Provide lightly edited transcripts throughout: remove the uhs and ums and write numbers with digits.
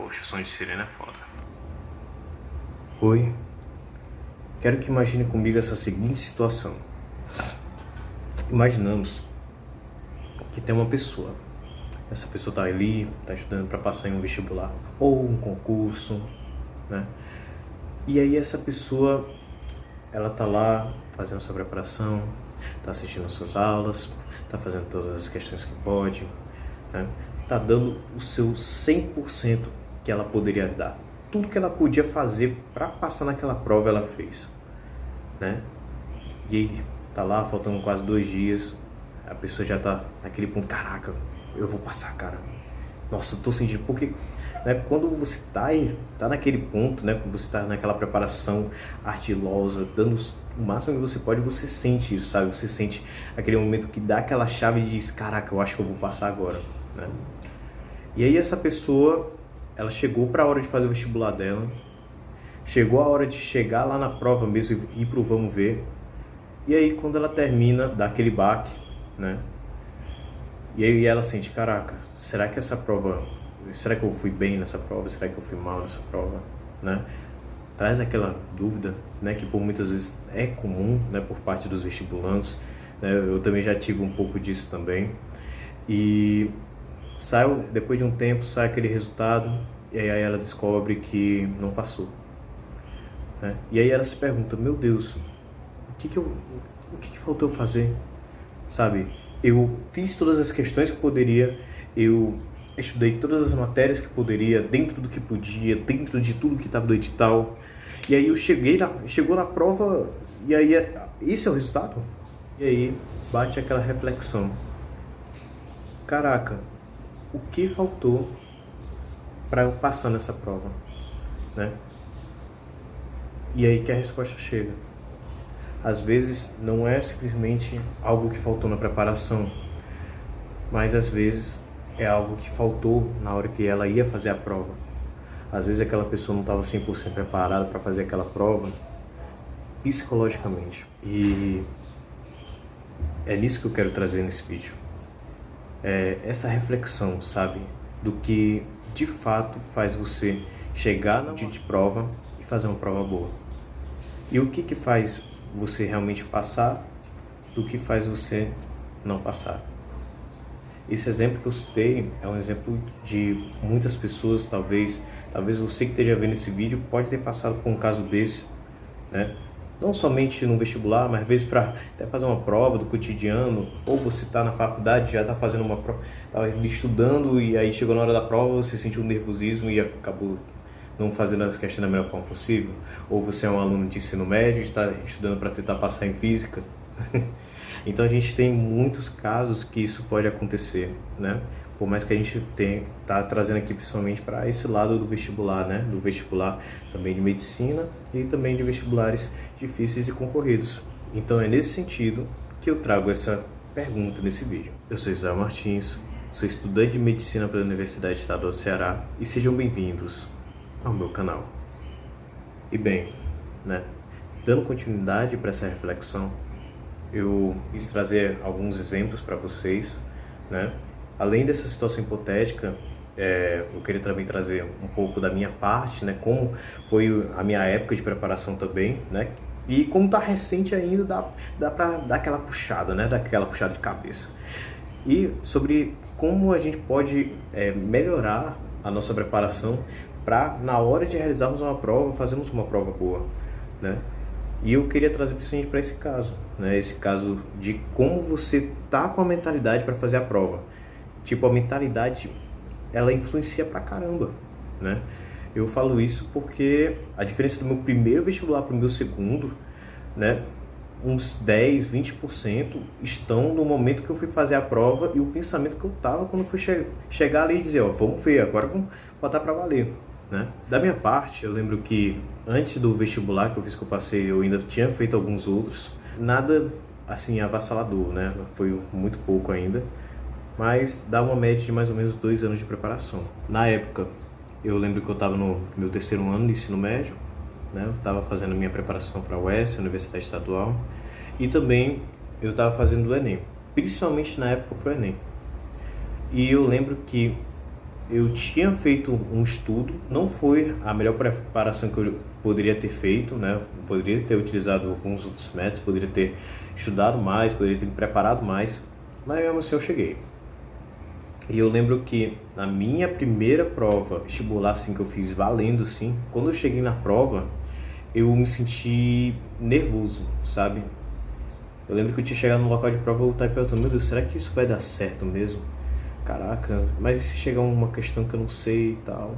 Poxa, o som de sirene é foda. Oi, quero que imagine comigo essa seguinte situação. Imaginamos que tem uma pessoa. Essa pessoa está ali, está estudando para passar em um vestibular ou um concurso, né? E aí essa pessoa, ela está lá fazendo sua preparação, está assistindo as suas aulas, está fazendo todas as questões que pode, né? Está dando o seu 100% que ela poderia dar. Tudo que ela podia fazer para passar naquela prova, ela fez, né? E aí, tá lá, faltando quase 2 dias, a pessoa já tá naquele ponto, caraca, eu vou passar, cara. Nossa, eu tô sentindo, porque né, quando você tá naquele ponto, né, quando você tá naquela preparação ardilosa, dando o máximo que você pode, você sente isso, sabe? Você sente aquele momento que dá aquela chave e diz, caraca, eu acho que eu vou passar agora, né? E aí essa pessoa, ela chegou para a hora de fazer o vestibular dela, chegou a hora de chegar lá na prova mesmo e ir pro vamos ver. E aí quando ela termina, dá aquele baque, né? E aí ela sente, caraca, será que eu fui bem nessa prova? Será que eu fui mal nessa prova, né? Traz aquela dúvida, né, que por muitas vezes é comum, né, por parte dos vestibulandos, né? Eu também já tive um pouco disso também. E depois de um tempo, sai aquele resultado e aí ela descobre que não passou, né? E aí ela se pergunta, meu Deus, o que faltou eu fazer? Sabe? Eu fiz todas as questões que poderia, eu estudei todas as matérias que poderia, dentro do que podia, dentro de tudo que estava no edital. E aí chegou na prova e aí esse é o resultado? E aí bate aquela reflexão. Caraca, o que faltou para eu passar nessa prova, né? E aí que a resposta chega. Às vezes não é simplesmente algo que faltou na preparação, mas às vezes é algo que faltou na hora que ela ia fazer a prova. Às vezes aquela pessoa não estava 100% preparada para fazer aquela prova psicologicamente. E é nisso que eu quero trazer nesse vídeo. É essa reflexão, sabe? Do que de fato faz você chegar no dia de prova e fazer uma prova boa. E o que faz você realmente passar do que faz você não passar. Esse exemplo que eu citei é um exemplo de muitas pessoas, talvez você que esteja vendo esse vídeo pode ter passado por um caso desse, né? Não somente no vestibular, mas às vezes para até fazer uma prova do cotidiano, ou você está na faculdade, já está fazendo uma prova, está estudando e aí chegou na hora da prova, você sentiu um nervosismo e acabou não fazendo as questões da melhor forma possível, ou você é um aluno de ensino médio e está estudando para tentar passar em física. Então a gente tem muitos casos que isso pode acontecer, né? Por mais que a gente tá trazendo aqui principalmente para esse lado do vestibular, né? Do vestibular também de medicina e também de vestibulares difíceis e concorridos. Então é nesse sentido que eu trago essa pergunta nesse vídeo. Eu sou Israel Martins, sou estudante de medicina pela Universidade Estadual do Ceará e sejam bem-vindos ao meu canal. E bem, né, dando continuidade para essa reflexão, eu quis trazer alguns exemplos para vocês, né? Além dessa situação hipotética, eu queria também trazer um pouco da minha parte, né? Como foi a minha época de preparação também, né? E como tá recente ainda, dá para dar aquela puxada, né? Daquela puxada de cabeça. E sobre como a gente pode melhorar a nossa preparação para, na hora de realizarmos uma prova, fazermos uma prova boa, né? E eu queria trazer principalmente para esse caso, né? Esse caso de como você tá com a mentalidade para fazer a prova. Tipo, a mentalidade, ela influencia pra caramba, né? Eu falo isso porque a diferença do meu primeiro vestibular para o meu segundo, né? Uns 10, 20% estão no momento que eu fui fazer a prova e o pensamento que eu tava quando eu fui chegar ali e dizer, ó, vamos ver, agora vamos botar para valer, né? Da minha parte, eu lembro que antes do vestibular que eu fiz, que eu passei, eu ainda tinha feito alguns outros, nada assim avassalador, né? Foi muito pouco ainda, mas dá uma média de mais ou menos 2 anos de preparação. Na época, eu lembro que eu estava no meu terceiro ano de ensino médio, né? Eu estava fazendo minha preparação para a UES, Universidade Estadual, e também eu estava fazendo o Enem, principalmente na época para o Enem. E eu lembro que eu tinha feito um estudo, não foi a melhor preparação que eu poderia ter feito, né? Eu poderia ter utilizado alguns outros métodos, poderia ter estudado mais, poderia ter me preparado mais, mas mesmo assim eu cheguei. E eu lembro que na minha primeira prova vestibular, assim, que eu fiz valendo, sim, quando eu cheguei na prova, eu me senti nervoso, sabe? Eu lembro que eu tinha chegado no local de prova e eu estava perguntando, meu Deus, será que isso vai dar certo mesmo? Caraca, mas e se chegar uma questão que eu não sei e tal?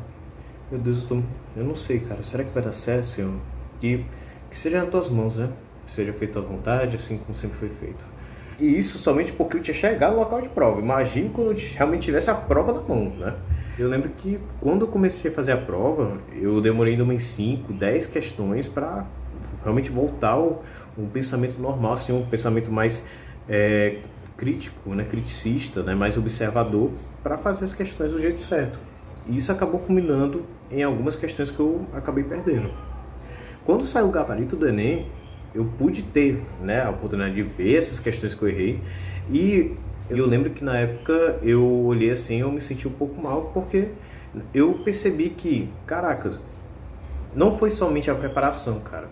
Meu Deus, eu não sei, cara, será que vai dar certo, Senhor? Que seja nas tuas mãos, né? Seja feito à vontade, assim como sempre foi feito. E isso somente porque eu tinha chegado no local de prova. Imagine quando eu realmente tivesse a prova na mão, né? Eu lembro que quando eu comecei a fazer a prova, eu demorei ainda umas 5, 10 questões para realmente voltar um pensamento normal, assim, um pensamento mais crítico, né? Criticista, né? Mais observador, para fazer as questões do jeito certo. E isso acabou culminando em algumas questões que eu acabei perdendo. Quando saiu o gabarito do Enem, eu pude ter, né, a oportunidade de ver essas questões que eu errei, e eu lembro que na época eu olhei assim, eu me senti um pouco mal, porque eu percebi que, caraca, não foi somente a preparação, cara.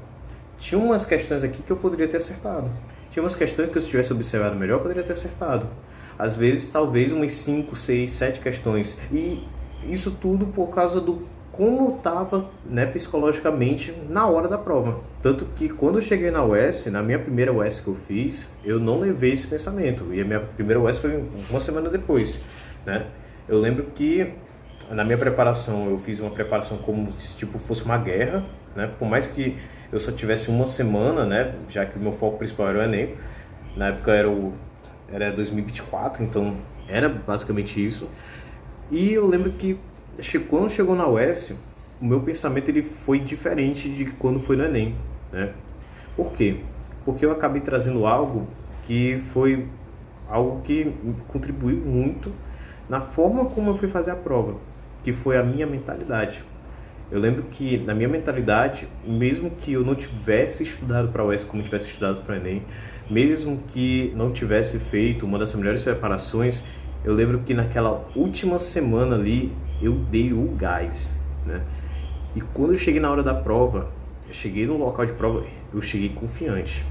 Tinha umas questões aqui que eu poderia ter acertado. Tinha umas questões que eu, se tivesse observado melhor, eu poderia ter acertado. Às vezes, talvez umas 5, 6, 7 questões. E isso tudo por causa do como eu estava, né, psicologicamente na hora da prova. Tanto que quando eu cheguei na UES, na minha primeira UES que eu fiz, eu não levei esse pensamento. E a minha primeira UES foi uma semana depois, né? Eu lembro que na minha preparação, eu fiz uma preparação como se tipo, fosse uma guerra, né? Por mais que eu só tivesse uma semana, né? Já que o meu foco principal era o Enem. Na época era 2024, então era basicamente isso. E eu lembro que quando chegou na UES, o meu pensamento ele foi diferente de quando foi no Enem, né? Por quê? Porque eu acabei trazendo algo que foi algo que contribuiu muito na forma como eu fui fazer a prova, que foi a minha mentalidade. Eu lembro que na minha mentalidade, mesmo que eu não tivesse estudado para a UES como tivesse estudado para o Enem, mesmo que não tivesse feito uma das melhores preparações, eu lembro que naquela última semana ali, eu dei o gás, né? E quando eu cheguei na hora da prova, eu cheguei no local de prova, eu cheguei confiante,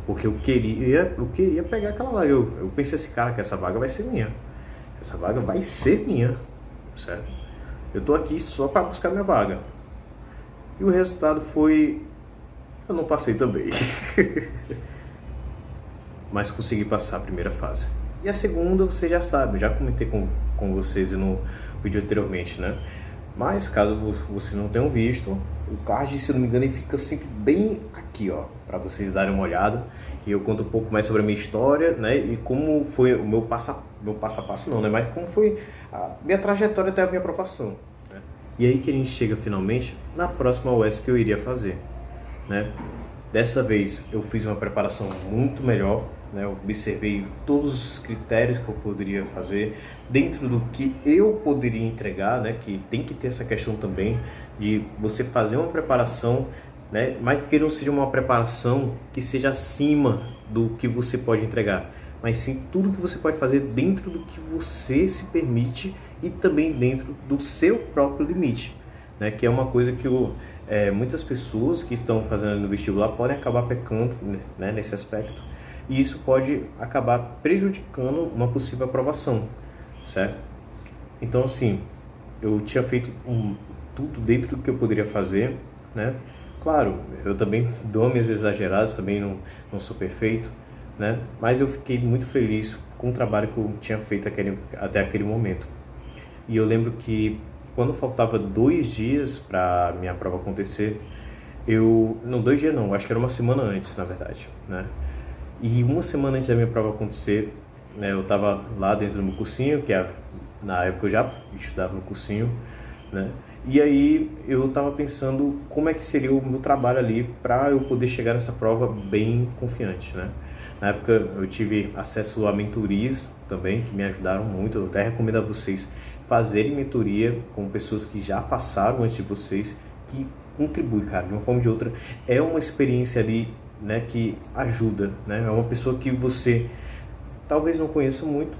porque eu queria pegar aquela vaga. Eu pensei assim, cara, que essa vaga vai ser minha. Essa vaga vai ser minha, certo? Eu tô aqui só para buscar minha vaga. E o resultado foi... eu não passei também. Mas consegui passar a primeira fase. E a segunda, você já sabe, eu já comentei com vocês no vídeo anteriormente, né? Mas, caso vocês não tenham visto, o card, se eu não me engano, ele fica sempre bem aqui, ó, para vocês darem uma olhada. E eu conto um pouco mais sobre a minha história, né? E como foi o meu passo a passo não, né? Mas como foi a minha trajetória até a minha aprovação, né? E aí que a gente chega finalmente na próxima UES que eu iria fazer, né? Dessa vez eu fiz uma preparação muito melhor, né? Eu observei todos os critérios que eu poderia fazer dentro do que eu poderia entregar, né? Que tem que ter essa questão também de você fazer uma preparação, né? Mas que não seja uma preparação que seja acima do que você pode entregar, mas sim tudo que você pode fazer dentro do que você se permite e também dentro do seu próprio limite, né? Que é uma coisa que muitas pessoas que estão fazendo no vestibular podem acabar pecando, né, nesse aspecto, e isso pode acabar prejudicando uma possível aprovação, certo? Então, assim, eu tinha feito tudo dentro do que eu poderia fazer, né? Claro, eu também dou minhas exageradas, também não sou perfeito, né? Mas eu fiquei muito feliz com o trabalho que eu tinha feito até aquele momento. E eu lembro que quando faltava 2 dias para minha prova acontecer, não, 2 dias não, acho que era uma semana antes, na verdade, né? E uma semana antes da minha prova acontecer, né, eu estava lá dentro do meu cursinho, na época eu já estudava no cursinho, né? E aí eu estava pensando como é que seria o meu trabalho ali para eu poder chegar nessa prova bem confiante, né? Na época eu tive acesso a mentorias também, que me ajudaram muito. Eu até recomendo a vocês fazerem mentoria com pessoas que já passaram antes de vocês, que contribui, cara, de uma forma ou de outra. É uma experiência ali, né, que ajuda, né? É uma pessoa que você talvez não conheça muito,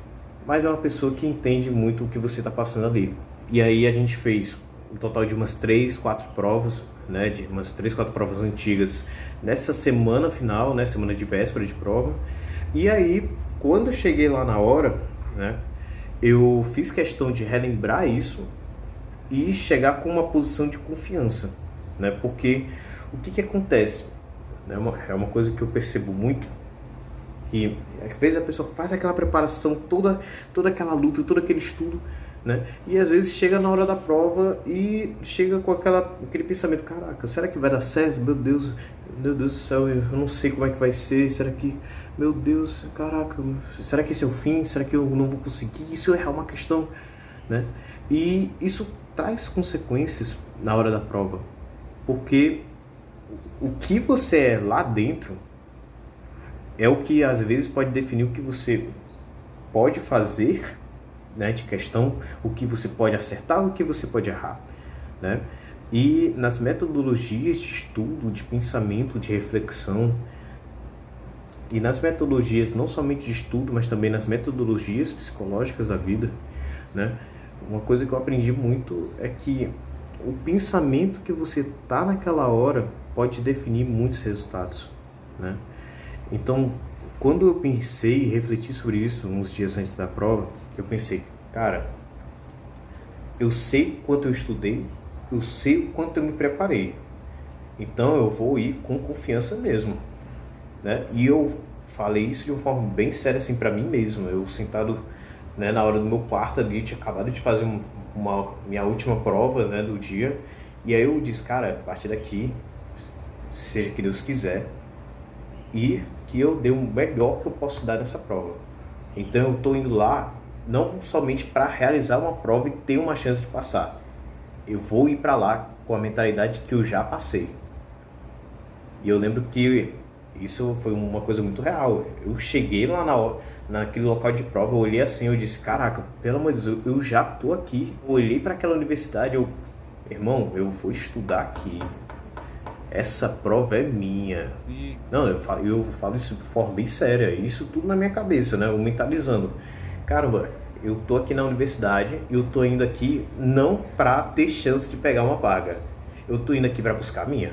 mas é uma pessoa que entende muito o que você está passando ali. E aí a gente fez um total de umas 3, 4 provas, né, de umas 3, 4 provas antigas nessa semana final, né, semana de véspera de prova. E aí, quando eu cheguei lá na hora, né, eu fiz questão de relembrar isso e chegar com uma posição de confiança, né, porque o que que acontece? É uma coisa que eu percebo muito, que às vezes a pessoa faz aquela preparação, toda aquela luta, todo aquele estudo, né? E às vezes chega na hora da prova e chega com aquele pensamento, caraca, será que vai dar certo? Meu Deus do céu, eu não sei como é que vai ser, será que, meu Deus, caraca, será que esse é o fim? Será que eu não vou conseguir? Isso é uma questão, né? E isso traz consequências na hora da prova, porque o que você é lá dentro é o que às vezes pode definir o que você pode fazer, né, de questão, o que você pode acertar, o que você pode errar, né? E nas metodologias de estudo, de pensamento, de reflexão, e nas metodologias não somente de estudo, mas também nas metodologias psicológicas da vida, né? Uma coisa que eu aprendi muito é que o pensamento que você tá naquela hora pode definir muitos resultados, né? Então, quando eu pensei e refleti sobre isso uns dias antes da prova, eu pensei, cara, eu sei quanto eu estudei, eu sei o quanto eu me preparei, então eu vou ir com confiança mesmo, né? E eu falei isso de uma forma bem séria assim para mim mesmo. Eu sentado, né, na hora do meu quarto ali, tinha acabado de fazer minha última prova, né, do dia, e aí eu disse, cara, a partir daqui, seja que Deus quiser, e que eu dê o melhor que eu posso dar nessa prova. Então eu estou indo lá não somente para realizar uma prova e ter uma chance de passar. Eu vou ir para lá com a mentalidade que eu já passei. E eu lembro que isso foi uma coisa muito real. Eu cheguei lá naquele local de prova, eu olhei assim, eu disse, caraca, pelo amor de Deus, eu já estou aqui. Eu olhei para aquela universidade, irmão, eu vou estudar aqui. Essa prova é minha. Não, eu falo isso de forma bem séria. Isso tudo na minha cabeça, né? Eu mentalizando. Caramba, eu tô aqui na universidade e eu tô indo aqui não pra ter chance de pegar uma vaga. Eu tô indo aqui pra buscar a minha.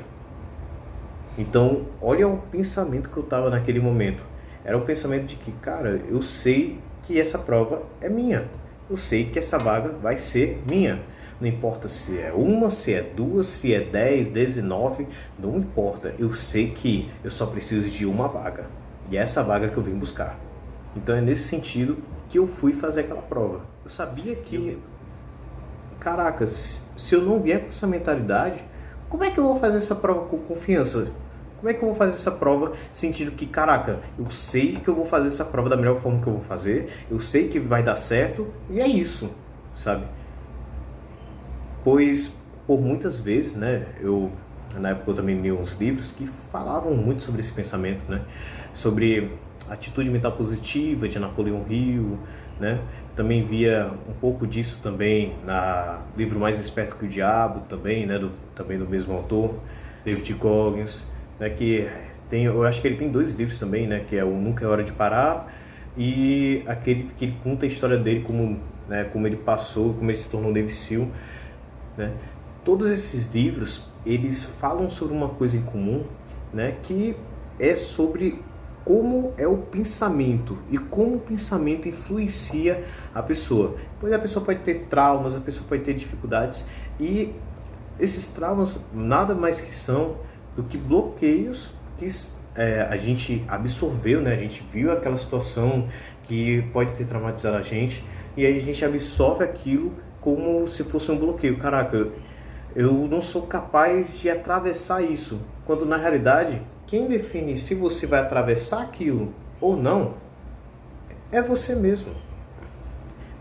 Então, olha o pensamento que eu tava naquele momento. Era o pensamento de que, cara, eu sei que essa prova é minha. Eu sei que essa vaga vai ser minha. Não importa se é uma, se é duas, se é 10, 19, não importa. Eu sei que eu só preciso de uma vaga. E é essa vaga que eu vim buscar. Então é nesse sentido que eu fui fazer aquela prova. Eu sabia que, caraca, se eu não vier com essa mentalidade, como é que eu vou fazer essa prova com confiança? Como é que eu vou fazer essa prova sentindo que, caraca, eu sei que eu vou fazer essa prova da melhor forma que eu vou fazer, eu sei que vai dar certo, e é isso, sabe? Pois, por muitas vezes, né, na época eu também li uns livros que falavam muito sobre esse pensamento, né, sobre atitude mental positiva de Napoleão Hill, né, também via um pouco disso também na livro Mais Esperto que o Diabo, também, né, também do mesmo autor, David Goggins, né, que eu acho que ele tem 2 livros também, né, que é o Nunca é Hora de Parar e aquele que ele conta a história dele, como, né, como ele passou, como ele se tornou Navy SEAL, né? Todos esses livros, eles falam sobre uma coisa em comum, né? Que é sobre como é o pensamento e como o pensamento influencia a pessoa. Pois a pessoa pode ter traumas, a pessoa pode ter dificuldades e esses traumas nada mais que são do que bloqueios que a gente absorveu, né? A gente viu aquela situação que pode ter traumatizado a gente e aí a gente absorve aquilo como se fosse um bloqueio. Caraca, eu não sou capaz de atravessar isso. Quando na realidade, quem define se você vai atravessar aquilo ou não é você mesmo.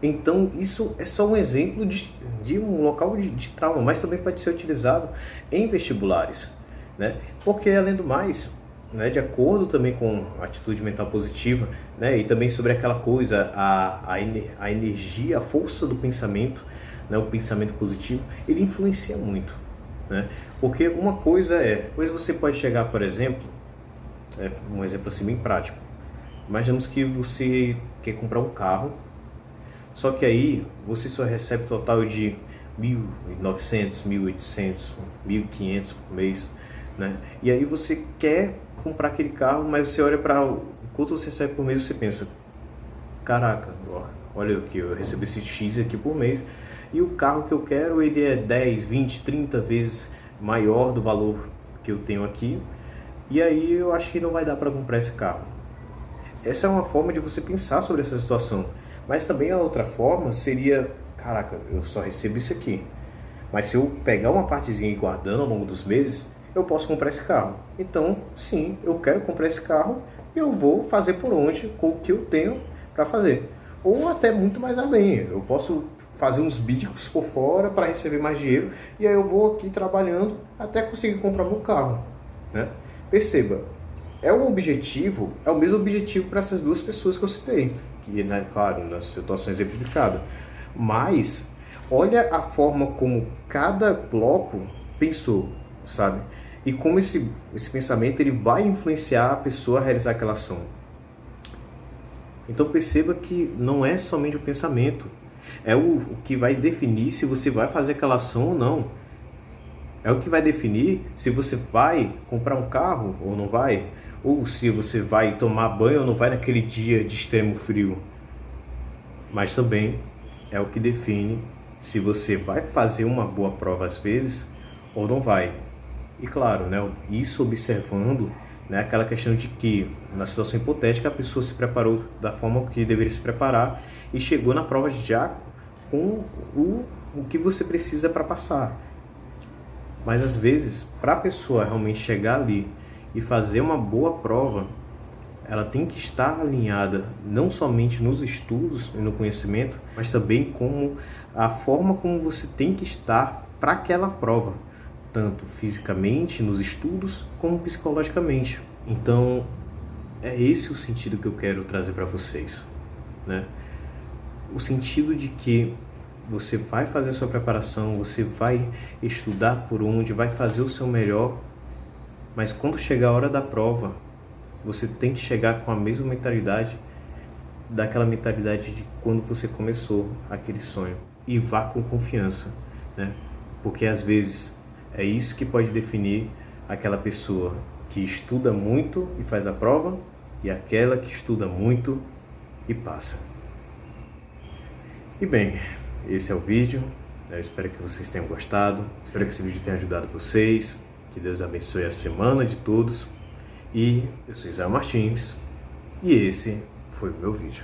Então isso é só um exemplo de um local de trauma, mas também pode ser utilizado em vestibulares, né? Porque além do mais, né, de acordo também com a atitude mental positiva, né, e também sobre aquela coisa, a energia, a força do pensamento, né, o pensamento positivo, ele influencia muito, né? Porque uma coisa pois você pode chegar, por exemplo, um exemplo assim bem prático, imaginamos que você quer comprar um carro, Só que aí você só recebe total de 1.900, 1.800, 1.500 por mês, né? E aí você quer comprar aquele carro, mas você olha para o quanto você recebe por mês e você pensa, caraca, olha aqui, eu recebo esse X aqui por mês e o carro que eu quero ele é 10, 20, 30 vezes maior do valor que eu tenho aqui, e aí eu acho que não vai dar para comprar esse carro. Essa é uma forma de você pensar sobre essa situação, mas também a outra forma seria, caraca, eu só recebo isso aqui, mas se eu pegar uma partezinha e guardando ao longo dos meses, eu posso comprar esse carro. Então, sim, eu quero comprar esse carro e eu vou fazer por onde, com o que eu tenho para fazer. Ou até muito mais além, eu posso fazer uns bicos por fora para receber mais dinheiro e aí eu vou aqui trabalhando até conseguir comprar meu carro, né? Perceba, é o mesmo objetivo para essas duas pessoas que eu citei, que, né, claro, na situação exemplificada, mas olha a forma como cada bloco pensou, sabe? E como esse pensamento ele vai influenciar a pessoa a realizar aquela ação. Então perceba que não é somente o pensamento, é o que vai definir se você vai fazer aquela ação ou não. É o que vai definir se você vai comprar um carro ou não vai, ou se você vai tomar banho ou não vai naquele dia de extremo frio. Mas também é o que define se você vai fazer uma boa prova às vezes ou não vai. E claro, né, isso observando, né, aquela questão de que, na situação hipotética, a pessoa se preparou da forma que deveria se preparar e chegou na prova já com o que você precisa para passar. Mas às vezes, para a pessoa realmente chegar ali e fazer uma boa prova, ela tem que estar alinhada não somente nos estudos e no conhecimento, mas também como a forma como você tem que estar para aquela prova, tanto fisicamente, nos estudos, como psicologicamente. Então, é esse o sentido que eu quero trazer para vocês, né? O sentido de que você vai fazer a sua preparação, você vai estudar por onde, vai fazer o seu melhor, mas quando chegar a hora da prova, você tem que chegar com a mesma mentalidade, daquela mentalidade de quando você começou aquele sonho. E vá com confiança, né? Porque às vezes é isso que pode definir aquela pessoa que estuda muito e faz a prova e aquela que estuda muito e passa. E bem, esse é o vídeo. Eu espero que vocês tenham gostado. Espero que esse vídeo tenha ajudado vocês. Que Deus abençoe a semana de todos. E eu sou Israel Martins. E esse foi o meu vídeo.